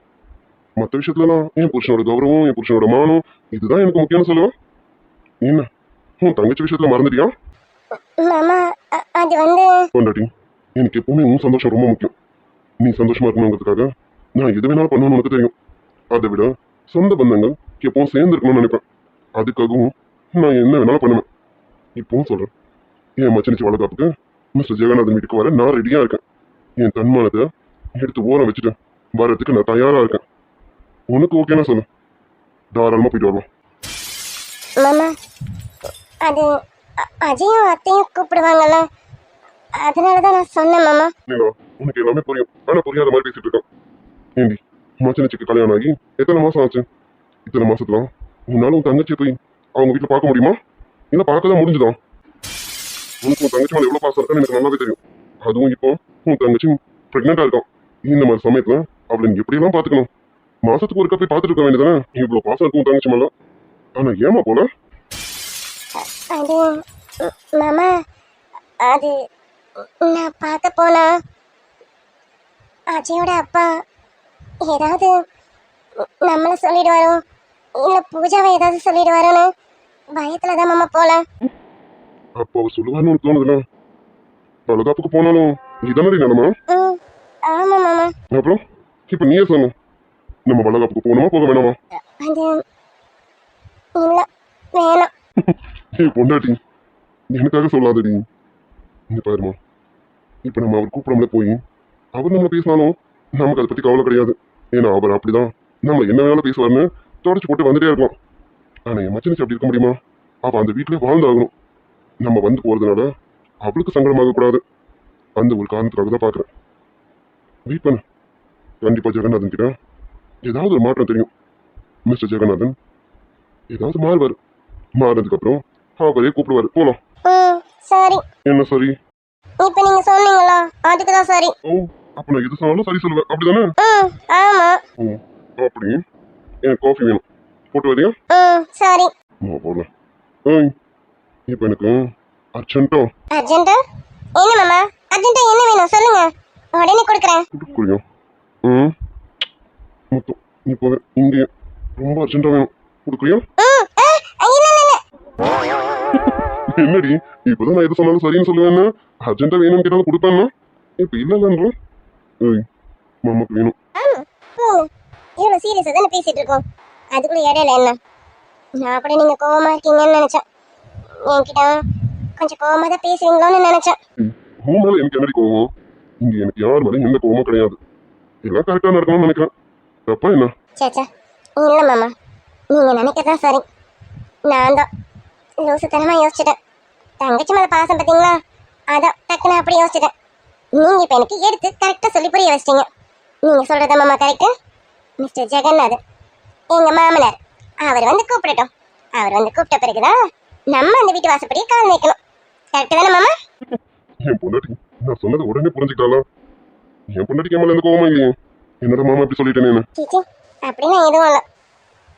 மற்ற விஷயத்துலலாம் என் புருஷனோட கௌரவம் என் புருஷனோட மானம் இதுதான் எனக்கு முக்கியம்னு சொல்லுவேன். என்ன உன் தங்கச்சி விஷயத்துல மறந்துட்டியா? மாமா அது வந்து பொண்டாட்டி எனக்கு எப்பவுமே உன் சந்தோஷம் ரொம்ப முக்கியம். நீ சந்தோஷமா இருக்கணுங்கிறதுக்காக நான் எது வேணாலும் பண்ணணும்னு உனக்கு தெரியும். அதை விட சொந்த பந்தங்கள் எப்பவும் சேர்ந்து இருக்கணும்னு நினைப்பேன். அதுக்காகவும் நான் என்ன வேணாலும் பண்ணுவேன். இப்பவும் சொல்றேன், என் மச்சனிச்சு வளகாப்புக்கு மிஸ்டர் ஜெகநாதன் வீட்டுக்கு வர நான் ரெடியா இருக்கேன். என் தன்மானத்தை எடுத்து ஓரம் வச்சுட்டு வரதுக்கு நான் தயாரா இருக்கேன். உனக்கு ஓகேனா சொல்லு, தாராளமா போயிட்டு வரலாம். மாமா அது அஜயும் அத்தையும் கூப்பிடுவாங்கல்ல, அதனாலதான் நான் சொன்னேன் மாமா. நீலா உனக்கு எல்லாமே புரியும், ஆனா புரியாத மாதிரி பேசிட்டு இருக்கான். ஏண்டி மச்சனிச்சுக்கு கல்யாணம் ஆகி எத்தனை மாசம் ஆச்சு? இத்தனை மாசத்துல உன்னால உன் தங்கச்சியை போய் அவங்க வீட்டுல பார்க்க முடியுமா? இல்ல பார்க்கதான் முடிஞ்சுதான்? உனக்கு உன் தங்கச்சி மேல எவ்வளவு பாசம் இருக்கான்னு எனக்கு நல்லாவே தெரியும். அதுவும் இப்போ உன் தங்கச்சி பிரெக்னெண்டா இருக்கான். இந்த மாதிரி சமயத்துல அவளை நீ எப்படி எல்லாம் பாத்துக்கணும்? மாசத்துக்கு ஒருக்கா போய் பார்த்துட்டு இருக்க வேண்டியதானே? இவ்வளவு பாசம் இருக்கும் உன் தங்கச்சி மேல. ஆனா ஏமா போல? அது மாமா அது நான் பார்க்க போனா அஜயோட அப்பா ஏதாவது நம்மள சொல்லிடுவாரோ இல்ல பூஜாவை ஏதாவது சொல்லிடுவாரோன்னு பயத்துலதான் மாமா போல. அப்ப அவர் சொல்லுவாருன்னு உனக்கு தோணுதுல? வளகாப்புக்கு போனாலும் இதானடி நிலமா? ஆமா மாமா. அப்புறம் இப்ப நீயே சொல்லு, நம்ம வளகாப்புக்கு போகணுமா போக வேணாமா? அது இல்ல வேணாம். ஏய் பொண்டாட்டி எனக்காக சொல்லாதடி. இங்க பாருமா, இப்ப நம்ம அவர் கூப்பிடாமல போய் அவர் நம்மள பேசினாலும் நமக்கு அதை பத்தி கவலை கிடையாது. ஏன்னா அவர் அப்படிதான் நம்மள என்ன வேணாலும் பேசுவாருன்னு தொடச்சு போட்டு வந்துட்டே இருக்கலாம். ஆனா என் மச்சனிச்சு அப்படி இருக்க முடியுமா? அவ அந்த வீட்லயே வாழ்ந்தாகணும். நம்ம வந்து போறதுனால அவளுக்கு சங்கடமாக கூடாது. அந்த ஒரு காரணத்துக்காக தான் பாக்குறேன். வெயிட் பண்ணு, கண்டிப்பா ஜெகநாதன் கிட்ட ஏதாவது ஒரு மாற்றம் தெரியும். மிஸ்டர் ஜெகநாதன் ஏதாவது மாறுவாரு. மாறினதுக்கு அப்புறம் அவரே கூப்பிடுவாரு. போலாம். சரி. என்ன சரி? இப்ப நீங்க சொன்னீங்களா அதுக்குதான் சரி. ஓ அப்ப நான் எது சொன்னாலும் சரி சொல்லுவேன் அப்படிதானே? ஆமா. ஓ அப்படி எனக்கு காஃபி வேணும், போட்டு வரியா? சரி. போல. ஏய் இப்ப எனக்கு அர்ஜென்ட்டா அர்ஜென்ட்டா என்ன மாமா? அர்ஜென்ட்டா என்ன வேணும் சொல்லுங்க, உடனே கொடுக்குறேன். கொடுக்குறியா? மொத்தம் இப்போ இங்கே ரொம்ப அர்ஜென்ட்டா வேணும், கொடுக்குறியா? என்னடி இப்பதான் நான் எது சொன்னாலும் சரின்னு சொல்லுவேன்னு அர்ஜென்ட்டா வேணும்னு கேட்டாலும் கொடுப்பேன்னா இப்ப இல்லைன்றோம். ஏய் மாமாக்கு வேணும். இவ்வளவு சீரியஸா தானே பேசிட்டு இருக்கோம், அதுக்குள்ள இடையில என்ன? நான் கூட நீங்க கோவமா இருக்கீங்கன்னு நினைச்சேன். என்கிட்ட கொஞ்சம் கோவமா தான் பேசுவீங்களோன்னு நினைச்சேன். உன் மேல எனக்கு என்னடி கோவம்? இங்க எனக்கு யார் மேலே எந்த கோவமும் கிடையாது. எல்லாம் கரெக்டா நடக்கணும்னு நினைக்கிறேன். தப்பா என்ன? சேச்சா இல்ல மாமா, நீங்க நினைக்கதான் சரி. நான் தான் லூசுத்தனமா யோசிச்சுட்டேன். தங்கச்சி மேல பாசம் பார்த்தீங்களா, அதான் டக்குன்னு அப்படி யோசிச்சுட்டேன். நீங்க இப்ப எனக்கு எடுத்து கரெக்டா சொல்லி புரிய வச்சிட்டீங்க. நீங்க சொல்றத மாமா கரெக்ட். மிஸ்டர் ஜெகநாதன் எங்க மாமனார், அவர் வந்து கூப்பிடட்டும். அவர் வந்து கூப்பிட்ட பிறகுதான் நம்ம அந்த வீட்டு வாசப்படியே கால் வைக்கணும். கரெக்ட் தானே மாமா? என் பொண்டாட்டி நான் சொன்னது உடனே புரிஞ்சுக்கிட்டாளா? என் பொண்டாட்டிக்கு மேல எந்த கோவமா இல்லையே. என்னோட மாமா இப்படி சொல்லிட்டேன்னு? சீச்சி அப்படின்னா எதுவும் இல்லை.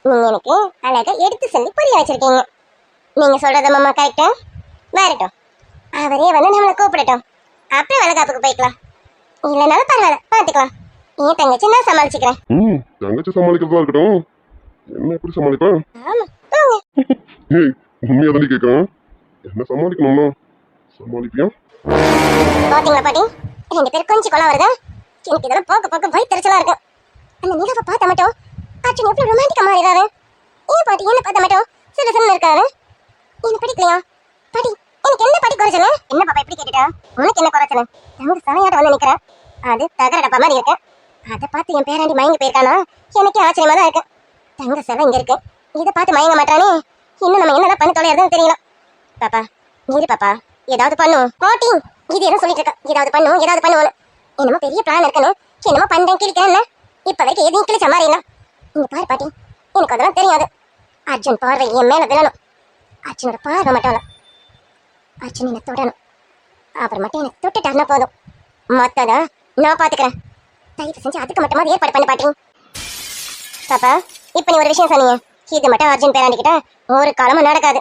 நீங்க எனக்கு அழகா எடுத்து சொல்லி புரிய வச்சிருக்கீங்க. நீங்க சொல்றது மாமா கரெக்டா? வரட்டும், அவரே வந்து நம்மளை கூப்பிடட்டும், அப்புறம் வளகாப்புக்கு போய்க்கலாம். இல்லைனாலும் பரவாயில்ல, பார்த்துக்கலாம். என் தங்கச்சி நான் சமாளிச்சுக்கிறேன். தங்கச்சி சமாளிக்கிறதா இருக்கட்டும், என்ன எப்படி சமாளிப்பேன்? ஆமா, போங்க. ஏய், உண்மையா தானே கேட்கறேன். என்ன சமாளிக்கணும்னா சமாளிப்பியா? பாத்தீங்களா பாட்டி, 2 பேர் கொஞ்சம் கொலை வருதா? எனக்கு இதெல்லாம் போக்க போய் தெரிச்சலா இருக்கு. அந்த நிலாவை பார்த்த மட்டும் அர்ஜுன் எப்படி ரொமான்டிக்கா மாறிடுறாரு. ஏன் பாட்டி என்ன பார்த்த மட்டும் சில இருக்காரு? என்ன பிடிக்கலையா பாட்டி? எனக்கு என்ன பாட்டி குறைச்சல? என்ன பாப்பா இப்படி கேட்டுட்டா? உனக்கு என்ன குறைச்சல? தங்க சனையாட்ட வந்து நிக்கிறேன், அது தகர டப்பா மாதிரி இருக்கு. அதை பார்த்து என் பேராண்டி மயங்கி போயிருக்கானா? எனக்கு ஆச்சரியமா தான் இருக்கு. தங்க செவ இங்க இருக்கு, இதை பார்த்து மயங்க மாட்டானே. இன்னும் நம்ம என்னதான் பண்ணி தொலைறதுன்னு தெரியல. பாப்பா இரு பாப்பா, ஏதாவது பண்ணும் பாட்டி. இது எதுவும் சொல்லிட்டு இருக்கா, ஏதாவது பண்ணுவோன்னு. என்னமோ பெரிய பிளான் இருக்குன்னு என்னமோ பண்றேன் கிழிக்கிறேன். இப்ப வரைக்கும் எதையும் கிழிச்ச மாதிரி இல்லை. இங்க பாரு பாட்டி, எனக்கு அதெல்லாம் தெரியாது. அர்ஜுன் பார்வை என் மேல விழணும். அர்ஜுனோட பார்வை மட்டும் இல்ல, அர்ஜுன் என்னை தொடணும். அப்புறம் மட்டும் எனக்கு தொட்டுட்டாருன்னா போதும், மத்தத நான் பாத்துக்கிறேன். தயவு செஞ்சு அதுக்கு மட்டுமாவது ஏற்பாடு பண்ண பாட்டி. பாப்பா இப்ப நீ ஒரு விஷயம் சொன்னீங்க, இது மட்டும் அர்ஜுன் பேராண்டிக்கிட்ட ஒரு காலமும் நடக்காது.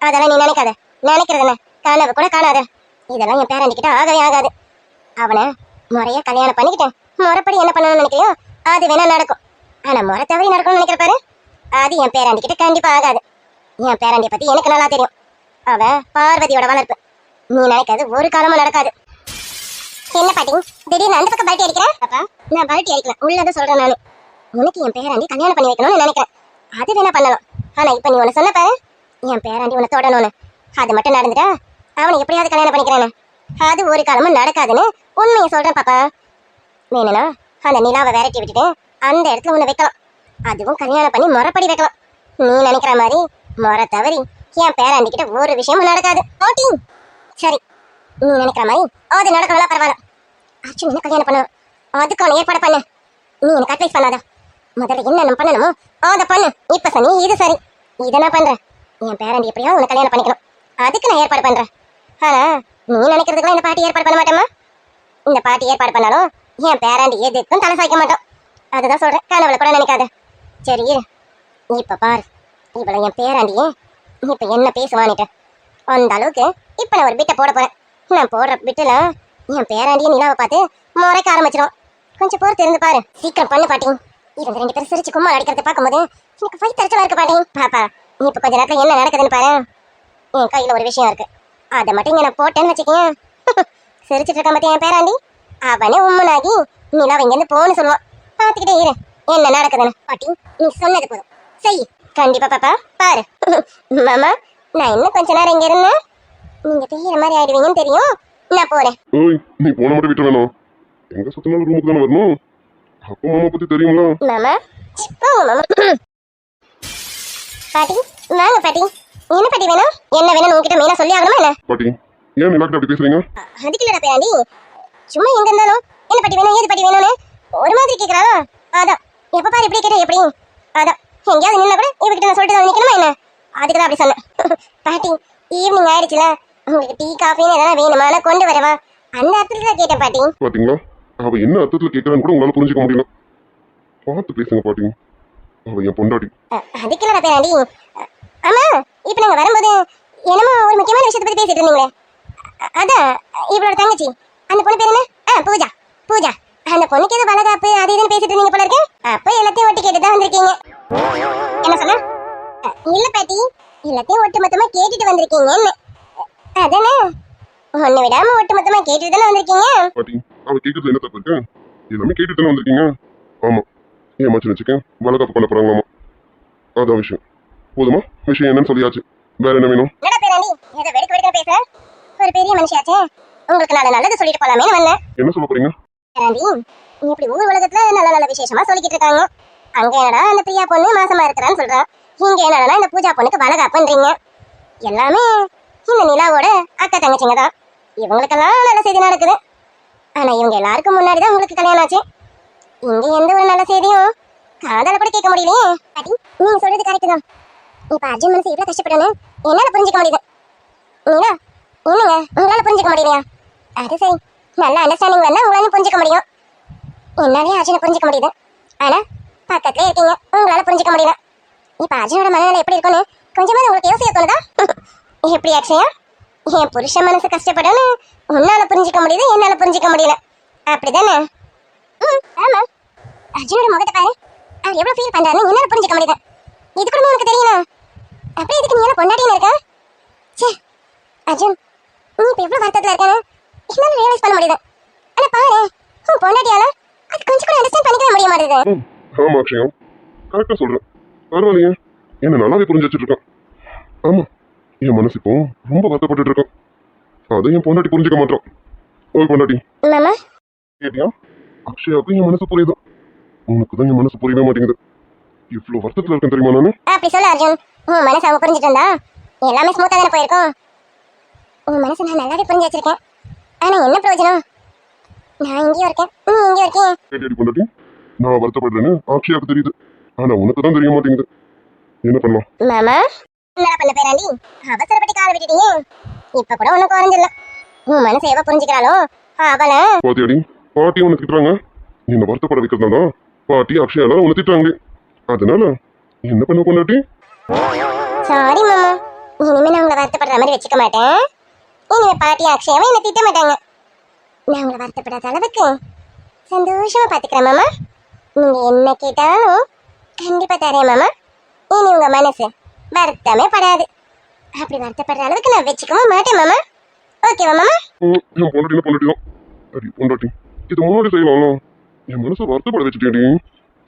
அதெல்லாம் நீ நினைக்காத. நினைக்கிறது என்ன, கனவு கூட காணாத. இதெல்லாம் என் பேராண்டிக்கிட்ட ஆகவே ஆகாது. அவனை முறையா கல்யாணம் பண்ணிக்கிட்டேன், முறைப்படி என்ன பண்ணணும்னு நினைக்கிறியோ அது வேணா நடக்கும். ஆனா முறை தவறி நடக்கும்னு நினைக்கிற பாரு, அது என் பேராண்டிக்கிட்ட கண்டிப்பா ஆகாது. என் பேராண்டியை பத்தி எனக்கு நல்லா தெரியும். அவ பார்வதியோட வளர்ப்பு. நீ நினைக்காது ஒரு காலமும் நடக்காது. என்ன பாட்டி திடீர்னு அந்த பக்கம் பல்ட்டி அடிக்கிறேன்? அப்பா நான் பல்ட்டி அடிக்கல, உள்ளதை சொல்றேன் நானு. உனக்கு என் பேராண்டி கல்யாணம் பண்ணி வைக்கணும்னு நினைக்கிறேன், அது வேணா பண்ணலாம். ஆனா இப்ப நீ உன்னை சொன்ன பாரு, என் பேராண்டி உன்னை தொடணும்னு, அது மட்டும் நடந்துட்டா அவனை எப்படியாவது கல்யாணம் பண்ணிக்கிறேன்னு, அது ஒரு காலமும் நடக்காதுன்னு உண்மையை சொல்றேன் பாப்பா. வேணும்னா அந்த நிலாவை விரட்டி விட்டுட்டு அந்த இடத்துல உன்னை வைக்கலாம், அதுவும் கல்யாணம் பண்ணி முறைப்படி வைக்கலாம். நீ நினைக்கிற மாதிரி முறை தவறி என் பேராண்டிக்கிட்ட ஒரு விஷயமும் நடக்காது பாட்டி. சரி, நீ நினைக்கிற மாதிரி அது நடக்கணும்னா பரவாயில்ல. அர்ஜுன் என்ன கல்யாணம் பண்ணணும், அதுக்கான ஏற்பாடு பண்ண. நீ எனக்கு அட்வைஸ் பண்ணாத, முதல்ல என்ன பண்ணணுமோ அதை பண்ணு. இப்ப சனி இது சரி, இதை நான் பண்றேன். என் பேராண்டி எப்படியாவது உன்னை கல்யாணம் பண்ணிக்கணும், அதுக்கு நான் ஏற்பாடு பண்றேன். ஆனா நீ நினைக்கிறதுக்குலாம் இந்த பாட்டி ஏற்பாடு பண்ண மாட்டேமா? இந்த பாட்டி ஏற்பாடு பண்ணாலும் என் பேராண்டி எதுக்கும் தலை சாய்க்க மாட்டோம். அதுதான் சொல்றேன், கனவுல கூட நினைக்காத. சரி இப்ப பாரு, இவளை என் பேராண்டியே இப்ப என்ன பேசுவானிட்ட அந்த அளவுக்கு இப்ப நான் ஒரு பிட்டை போட போறேன். நான் போடுற பிட்டுல என் பேராண்டிய நிலாவை பார்த்து முறைக்க ஆரம்பிச்சிடும். கொஞ்சம் பொறுத்து இருந்து பாரு, சீக்கிரம் பண்ணு பாட்டி. இவங்க 2 பேரும் சிரிச்சு கும்மா அடிக்கிறத பார்க்கும்போது எனக்கு வயிற்றுச்சலா இருக்கு பாட்டி. பாப்பா நீ இப்ப கொஞ்ச நேரத்துல என்ன நடக்குதுன்னு பாரு. என் கையில ஒரு விஷயம் இருக்கு, அதை மட்டும் இங்க நான் போட்டேன்னு வச்சுக்கேன். சிரிச்சிட்டு இருக்க மாட்டேன் என் பேராண்டி, அவனே உம்மனாகி நிலாவை இங்கிருந்து போன்னு சொல்லுவான். பார்த்துக்கிட்டே இரு என்ன நடக்குதுன்னு. பாட்டி நீ சொன்னது போதும், செய். கண்டிப்பா பாப்பா பாரு. மாமா நான் இன்னும் கொஞ்ச நேரம் இங்க இருந்தேன், நீங்க பெய்யற மாதிரி ஆயிடுவீங்கன்னு தெரியும், நான் போறேன். ஓய், நீ போன மட்டும் விட்டு வேணும். எங்க சுத்தினாலும் ரூமுக்கு தானே வரணும். அப்பா மாமா பத்தி தெரியுங்களா? மாமா போங்க மாமா. பாட்டி வாங்க பாட்டி. என்ன பாட்டி வேணும், என்ன வேணும் உங்ககிட்ட மெயினா சொல்லி ஆகணுமா என்ன? பாட்டி ஏன் நிலாக்கிட்ட அப்படி பேசுறீங்க? அதுக்கு இல்லடா பேராண்டி, சும்மா எங்க இருந்தாலும் என்ன பாட்டி வேணும் ஏது பாட்டி வேணும்னு ஒரு மாதிரி கேட்கறாளா? அதான் எப்ப பாரு இப்படி கேட்டா எப்படி? அதான் எங்கேயாவது நின்னா கூட இவகிட்ட நான் சொல்லிட்டு நிக்கணுமா என்ன? அதுக்கு தான் அப்படி சொன்னேன். பாட்டி ஈவினிங் ஆயிடுச்சுல, உங்களுக்கு டீ காஃபின்னு எதனா வேணுமா, நான் கொண்டு வரவா? அந்த அர்த்தத்துல தான் கேட்டேன் பாட்டி. பாத்தீங்களா, அவ என்ன அர்த்தத்துல கேட்கறான்னு கூட உங்களால புரிஞ்சுக்க முடியல. பார்த்து பேசுங்க பாட்டி, அவ என் பொண்டாட்டி. அதுக்கு இல்லடா பேராண்டி. ஆமா இப்ப நாங்க வரும்போது என்னமோ ஒரு முக்கியமான விஷயத்தை பத்தி பேசிட்டு இருந்தீங்களே, அதான் இவளோட தங்கச்சி, அந்த பொண்ணு பேர் என்ன? பூஜா. பூஜா அந்த பொண்ணுக்கு ஏதோ வளகாப்பு அது இதுன்னு பேசிட்டு இருந்தீங்க போல இருக்கு. அப்ப எல்லாத்தையும் ஒட்டி கேட்டு தான் வந்திருக்கீங்க. என்ன சொன்ன? இல்ல பாட்டி, எல்லாத்தையும் ஒட்டு மொத்தமா கேட்டுட்டு வந்திருக்கீங்கன்னு. அதானே, ஒண்ணு விடாம ஒட்டு மொத்தமா கேட்டுட்டு தானே வந்திருக்கீங்க. பாட்டி அவ கேட்கறது என்ன தப்பு இருக்கு? எல்லாமே கேட்டுட்டு தானே வந்திருக்கீங்க. ஆமா, ஏன் மச்சு வச்சுக்க வளகாப்பு பண்ண போறாங்களாமா, அதான் விஷயம். போதுமா? விஷயம் என்னன்னு சொல்லியாச்சு, வேற என்ன வேணும்? என்னடா பேராண்டி ஏதோ வெடுக்க பேசுற? ஒரு பெரிய மனுஷியாச்சே, உங்களுக்கு நல்லது சொல்லிட்டு போலாமே வந்தேன். என்ன சொல்ல போறீங்க? பேராண்டி இப்படி ஊர் உலகத்துல நல்ல விசேஷமா சொல்லிக்கிட்டு இருக்காங்க. அங்க என்னடா அந்த பிரியா பொண்ணு மாசமா இருக்கிறான்னு சொல்றான், இங்க என்னடா இந்த பூஜா பொண்ணுக்கு வளகாப்புன்றீங்க. எல்லாமே இந்த நிலாவோட அக்கா தங்கச்சிங்க தான். இவங்களுக்கெல்லாம் நல்ல செய்தி நடக்குது. ஆனா இவங்க எல்லாருக்கும் முன்னாடிதான் உங்களுக்கு கல்யாணம் ஆச்சு. இங்க எந்த ஒரு நல்ல செய்தியும் காதால கூட கேட்க முடியலையே. பாட்டி நீங்க சொல்றது கரெக்ட் தான். இப்ப அர்ஜுன் மனசு எவ்வளவு கஷ்டப்படணும் என்னால புரிஞ்சுக்க முடியுது. நீங்களா என்னங்க உங்களால புரிஞ்சுக்க முடியலையா? அது சரி, நல்ல அண்டர்ஸ்டாண்டிங் வந்தா உங்களால புரிஞ்சுக்க முடியும். என்னாலே அர்ஜுனை புரிஞ்சுக்க முடியுது, ஆனா பக்கத்துல இருக்கீங்க உங்களால புரிஞ்சுக்க முடியல. இப்ப அர்ஜுனோட மனநிலை எப்படி இருக்குன்னு கொஞ்சமாவது உங்களுக்கு யோசிக்க தோணுதா? எப்படி அக்ஷயா, என் புருஷன் மனசு கஷ்டப்படன்னு உன்னால புரிஞ்சுக்க முடியுது, என்னால புரிஞ்சுக்க முடியல, அப்படிதானே? ஆமா. அர்ஜுனோட முகத்தை பாரு, அவர் எவ்வளவு ஃபீல் பண்றாருன்னு என்னால புரிஞ்சுக்க முடியுது. இது கூட உனக்கு தெரியணும். அப்படியே இதுக்கு நீ எல்லாம் பொண்டாட்டின்னு இருக்க? சே அர்ஜுன், நீ இப்ப எவ்வளவு வருத்தத்துல இருக்கானு என்னால ரியலைஸ் பண்ண முடியுது. ஆனா பாரு, உன் பொண்டாட்டியால அது கொஞ்சம் கூட அண்டர்ஸ்டாண்ட் பண்ணிக்கவே முடிய மாட்டேங்குது. ஆமா அக்ஷயா, கரெக்டா சொல்றேன். பரவாயில்லையே, என்ன நல்லாவே புரிஞ்சு வச்சுட்டு இருக்கான். ஆமா, என் மனசு இப்போ ரொம்ப வருத்தப்பட்டு இருக்கான். அதை என் பொண்டாட்டி புரிஞ்சுக்க மாட்டான். ஓ பொண்டாட்டி மாமா, கேட்டியா? அக்ஷயாவுக்கு என் மனசு புரியுது, உனக்கு தான் என் மனசு புரியவே மாட்டேங்குது. இவ்வளவு வருத்தத்துல இருக்கேன் தெரியுமா நானு? அப்படி சொல்ல அர்ஜுன், உன் மனசு அவங்க புரிஞ்சுட்டு இருந்தா எல்லாமே ஸ்மூத்தா தானே போயிருக்கும். உன் மனசு நான் நல்லாவே புரிஞ்சு வச்சிருக்கேன். ஆனா என்ன பிரயோஜனம்? நான் இங்கேயும் இருக்கேன், நீ இங்கேயும் இருக்கேன். கேட்டியாடி பொண்டாட்டி, நான் வருத்தப்படுறேன்னு அக்ஷயாவுக்கு தெரியுது, ஆனா உனக்கு தான் தெரிய மாட்டேங்குது. என்ன பண்ணலாம்? மாமா, என்ன பண்ண பேராண்டி, அவசரப்பட்டு காலை விட்டுட்டீங்க. இப்ப கூட ஒன்னும் குறைஞ்சிடல. உன் மனசை எவ புரிஞ்சுக்கிறாளோ அவளை. பாத்தியாடி, பாட்டி உனக்கு திட்டுறாங்க. என்ன வருத்தப்பட வைக்கிறதா பாட்டி அக்ஷயா எல்லாரும் உன்னை திட்டுறாங்க. அதனால என்ன பண்ண பொண்டாட்டி? சாரி மாமா, இனிமே நான் உங்களை வருத்தப்படுற மாதிரி வச்சுக்க மாட்டேன். இனிமே பாட்டி அக்ஷயாவை என்ன திட்ட மாட்டாங்க. நான் உங்களை வருத்தப்படாத அளவுக்கு சந்தோஷமா பாத்துக்கிறேன் மாமா. நீங்க என்ன கேட்டாலும் கண்டிப்பா தரேன் மாமா. இனி உங்க மனசு வருத்தமே படாது. அப்படி வருத்தப்படுற அளவுக்கு நான் வச்சுக்கவும் மாட்டேன் மாமா. ஓகேவா மாமா? என் பொண்டாட்டி என்ன பொண்டாட்டி தான். சரி பொண்டாட்டி, இது முன்னாடி செய்யலாம். என் மனசை வருத்தப்பட வச்சுட்டேடி.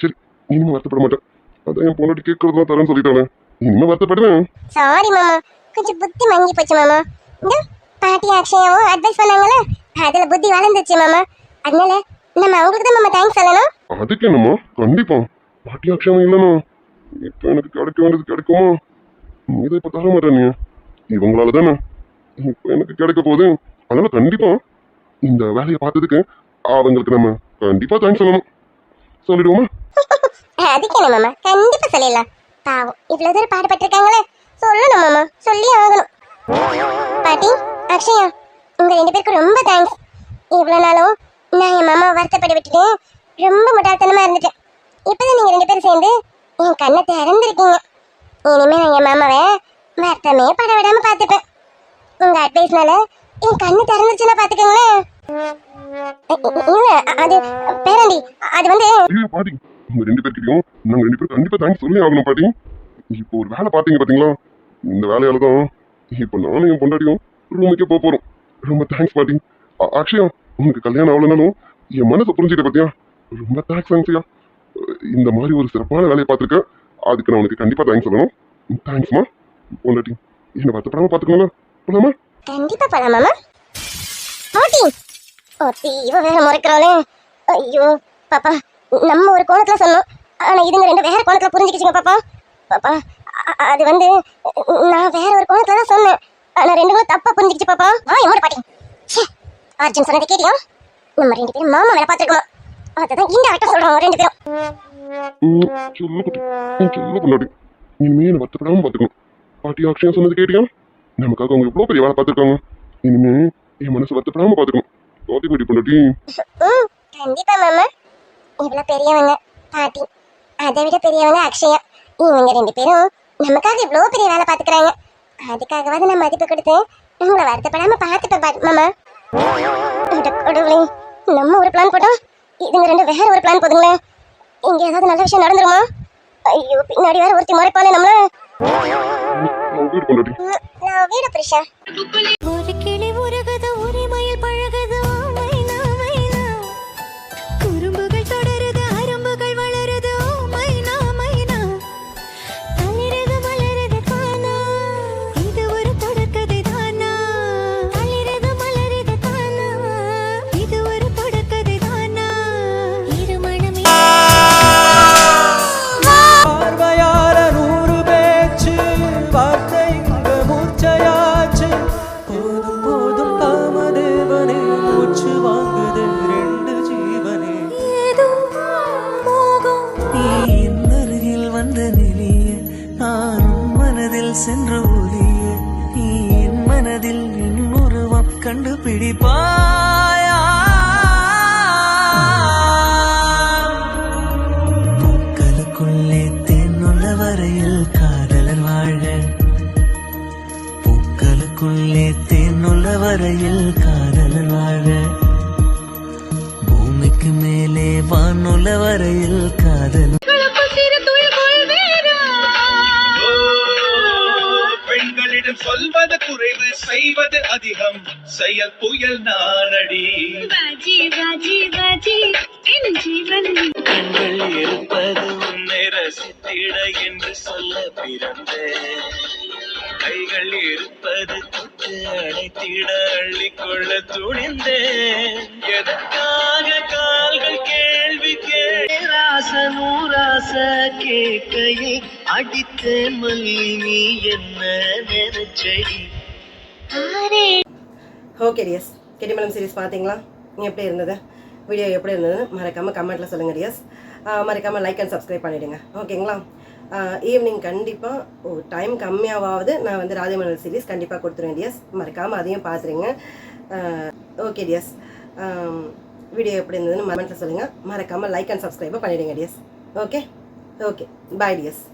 சரி, இனிமே வருத்தப்பட மாட்டேன். அதான் என் பொண்டாட்டி கேட்கறதுலாம் தரேன்னு சொல்லிட்டாங்க. இனிமே வருத்தப்படுறேன். சாரி மாமா, கொஞ்சம் புத்தி மங்கி போச்சு மாமா. இந்த பாட்டி அக்ஷயாவும் அட்வைஸ் பண்ணாங்களே, அதுல புத்தி வளர்ந்துச்சு மாமா. அதனால நம்ம அவங்களுக்கு தான் மாமா தேங்க்ஸ் சொல்லணும். அதுக்கு என்னம்மா, கண்டிப்பா பாட்டி அக்ஷயம் இல்லைன்னா இப்ப எனக்கு கிடைக்க வேண்டியது கிடைக்குமா? நீ இதை இப்ப தர மாட்டேன். நீ இவங்களால தானே இப்ப எனக்கு கிடைக்க போகுது. அதனால கண்டிப்பா இந்த வேலையை பார்த்ததுக்கு அவங்களுக்கு நம்ம கண்டிப்பா தேங்க்ஸ் சொல்லணும். சொல்லிடுவோமா? அதுக்கு என்ன மாமா, கண்டிப்பா சொல்லிடலாம். பாவம் இவ்வளவு தூரம் பாடுபட்டிருக்காங்களே, சொல்லணும் மாமா, சொல்லி ஆகணும். பாட்டி அக்ஷயா, உங்க 2 பேருக்கும் ரொம்ப தேங்க்ஸ். இவ்வளவு நாளும் நான் என் மாமாவை வருத்தப்பட விட்டுட்டு ரொம்ப முட்டாள்தனமா இருந்துட்டேன். இப்பதான் நீங்க 2 பேரும் சேர்ந்து என் கண்ணை திறந்துருக்கீங்க. இனிமே நான் என் மாமாவை வருத்தமே பட விடாம பாத்துப்பேன். உங்க அட்வைஸ்னால என் கண்ணு திறந்துச்சுன்னா பாத்துக்கோங்களேன். அது பேரண்டி, அது வந்து ஐயோ பாட்டி, உங்க 2 பேர்கிட்டயும் நாங்க 2 பேரும் கண்டிப்பா தேங்க்ஸ் சொல்லி ஆகணும் பாட்டி. இப்போ ஒரு வேலை பார்த்தீங்க பாத்தீங்களா? இந்த வேலையால தான் இப்போ நானும் என் பொண்டாட்டியும் ரூமுக்கே போக போறோம். ரொம்ப தேங்க்ஸ் பாட்டி. அக்ஷயா, உனக்கு கல்யாணம் ஆகலனாலும் என் மனசை புரிஞ்சுக்க பாத்தியா? ரொம்ப தேங்க்ஸ் அக்ஷயா. இந்த மாதிரி ஒரு சிறப்பான வேலையை பார்த்துருக்க, அதுக்கு நான் உனக்கு கண்டிப்பா தேங்க்ஸ் சொல்லணும். தேங்க்ஸ்மா பொண்டாட்டி. என்ன வருத்தப்படாம பாத்துக்கணும். போலாமா? கண்டிப்பா போலாம் மாமா. பாட்டி ஓத்தி இவ வேற முறைக்கிறாளே. ஐயோ பாப்பா, நம்ம ஒரு கோணத்துல சொன்னோம், ஆனா இதுங்க 2 வேற கோணத்துல புரிஞ்சுக்கிச்சுங்க பாப்பா. பாப்பா அது வந்து நான் வேற ஒரு கோணத்துல தான் சொன்னேன், ஆனா 2 தப்பா புரிஞ்சுக்கிச்சு பாப்பா. என்னோட பாட்டி, அர்ஜுன் சொன்னதை கேட்டியா? நம்ம 2 பேரும் மாமா வேலை பார்த்துருக்கோம். அதான் இந்த ஆட்டம் சொல்றோம் 2 பேரும். சொல்லு குட்டி, சொல்லு பொண்டாட்டி. இனிமே என்ன வருத்தப்படாம பாத்துக்கணும். பாட்டி அக்ஷயா சொன்னது கேட்டியா? நமக்காக அவங்க எவ்வளவு பெரிய வேலை பார்த்துருக்காங்க. இனிமே என் மனசு வருத்தப்படாம பாத்துக்கணும். பாத்தி பாட்டி பொண்டாட்டி. கண்டிப்பா மாமா. இவ்வளவு பெரியவங்க பாட்டி, அதை விட பெரியவங்க அக்ஷயா. இவங்க 2 பேரும் நமக்காக இவ்வளவு பெரிய வேலை பாத்துக்கிறாங்க. அதுக்காகவாது நான் மதிப்பு கொடுத்து உங்களை வருத்தப்படாம பாத்துப்பேன் மாமா. கடவுளே, நம்ம ஒரு பிளான் போட்டோம், இதுங்க 2 வேற ஒரு பிளான் போதுங்களே. இங்க ஏதாவது நல்ல விஷயம் நடந்துருமா? ஐயோ, பின்னாடி வேற ஒருத்தி முறைப்பாளே நம்மள. நான் வீடு புருஷா. ஒரு கிளி உருகுது, உரிமையில் பழகுது, மைனா மைனா. குறும்புகள் தொடருது, அரும்புகள் வளருது, மைனா மைனா. தளிரது மலரது தானா, இது ஒரு தொடர்கதை தானா. தளிரது மலரது தானா, இது ஒரு தொடர்கதை தானா. இருமணமே பார்வையார 100 பேச்சு, வார்த்தை இங்க மூச்சையாச்சு. போதும் போதும் காமதேவனே, மூச்சு வாங்குது 2 ஜீவனே. ஏதோ மோகம் நீ என் அருகில் வந்த நிலைய, நான் உன் மனதில் சென்று ஒலிய. நீ என் மனதில் என் உருவம் கண்டுபிடிப்பாயா? பூக்களுக்குள்ளே தேன் உள்ள வரையில் காதலர் வாழ உடலுக்குள்ளே தேனுள்ள வரையில் காதல் வாழ, பூமிக்கு மேலே வானுள்ள வரையில் காதல். பெண்களிடம் சொல்வது குறைவு, செய்வது அதிகம், செயல் புயல் நானடி. கண்கள் இருப்பது உன்னை ரசித்திட என்று சொல்ல பிறந்தேன், கைகள் இருப்பது தொட்டு அணைத்திட அள்ளிக்கொள்ள துணிந்தேன். எதற்காக கால்கள் கேள்வி கேராச நூராச கேட்கையில் அடித்தேன் மல்லி நீ என்ன நினைச்சடி. ஓகே டியர்ஸ், கெட்டிமலம் சீரிஸ் பார்த்தீங்களா? எப்படி இருந்தது? வீடியோ எப்படி இருந்தது மறக்காமல் கமெண்ட்டில் சொல்லுங்கள் டியர்ஸ். மறக்காமல் லைக் அண்ட் சப்ஸ்கிரைப் பண்ணிவிடுங்க, ஓகேங்களா? ஈவினிங் கண்டிப்பாக டைம் கம்மியாவது நான் வந்து ராதேமணல் சீரிஸ் கண்டிப்பாக கொடுத்துருவேன் டியர்ஸ். மறக்காமல் அதையும் பார்த்துருங்க. ஓகே டியர்ஸ், வீடியோ எப்படி இருந்ததுன்னு கமெண்ட்டில் சொல்லுங்கள். மறக்காமல் லைக் அண்ட் சப்ஸ்கிரைபை பண்ணிவிடுங்க டியர்ஸ். ஓகே ஓகே, பாய் டியர்ஸ்.